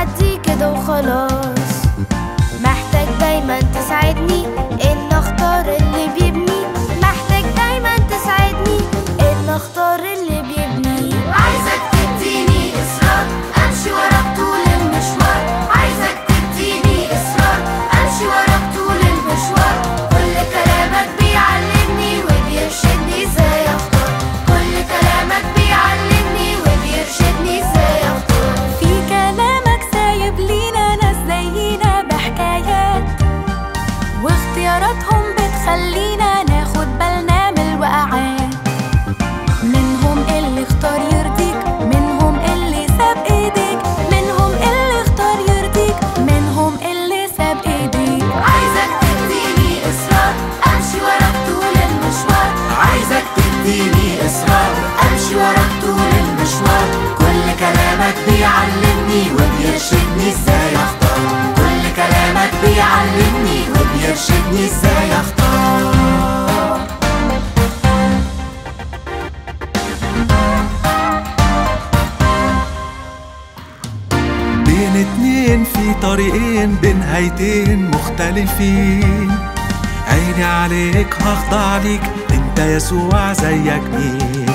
تعدي كده وخلاص. محتاج دايما تساعدني ان اختار اللي بيبني، محتاج دايما تساعدني ان اختار اللي بيبني. عايزك تديني اصرار امشي وراك طول المشوار، عايزك تديني اصرار امشي وراك طول المشوار. كل كلامك بيعلمني وبيرشدني ازاي اختار، كل كلامك بيعلمني وبيرشدني ازاي اختار. في كلامك سايب لينا ناس زينا بحكايات، واختياراتهم بتخلينا ناخد بالنا من الوقعات. منهم اللي اختار يرضيك، منهم اللي ساب ايديك، منهم اللي اختار يرضيك، منهم اللي ساب ايديك. عايزك تديني اصرار امشي وراك طول المشوار، عايزك تديني اصرار امشي وراك طول المشوار. كل كلامك بيعلمني وبيرشدني ازاي اختار، كل كلامك بيعلمني وبيرشدني ازاي اختار. بين اتنين في طريقين بنهايتين مختلفين، عيني عليك هخضع ليك انت يسوع زيك مين.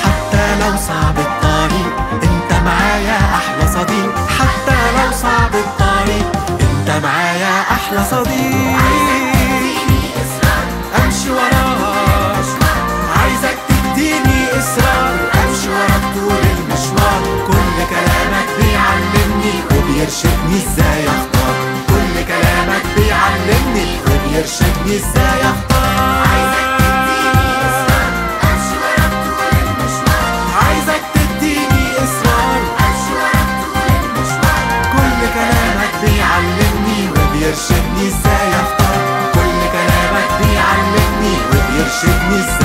حتى لو صعب الطريق انت معايا احلى صديق، حتى لو صعب الطريق انت معايا احلى صديق. امشي وراك، عايزك تديني اصرار امشي وراك طول المشوار. كل كلامك بيعلمني وبيرشدني ازاي اختار، كل كلامك بيعلمني وبيرشدني ازاي اختار. عايزك تديني اصرار امشي وراك طول المشوار، عايزك تديني اصرار امشي وراك طول المشوار. كل كلامك بيعلمني وبيرشدني ازاي اختار، كل كلامك بيعلمني وبيرشدني ازاي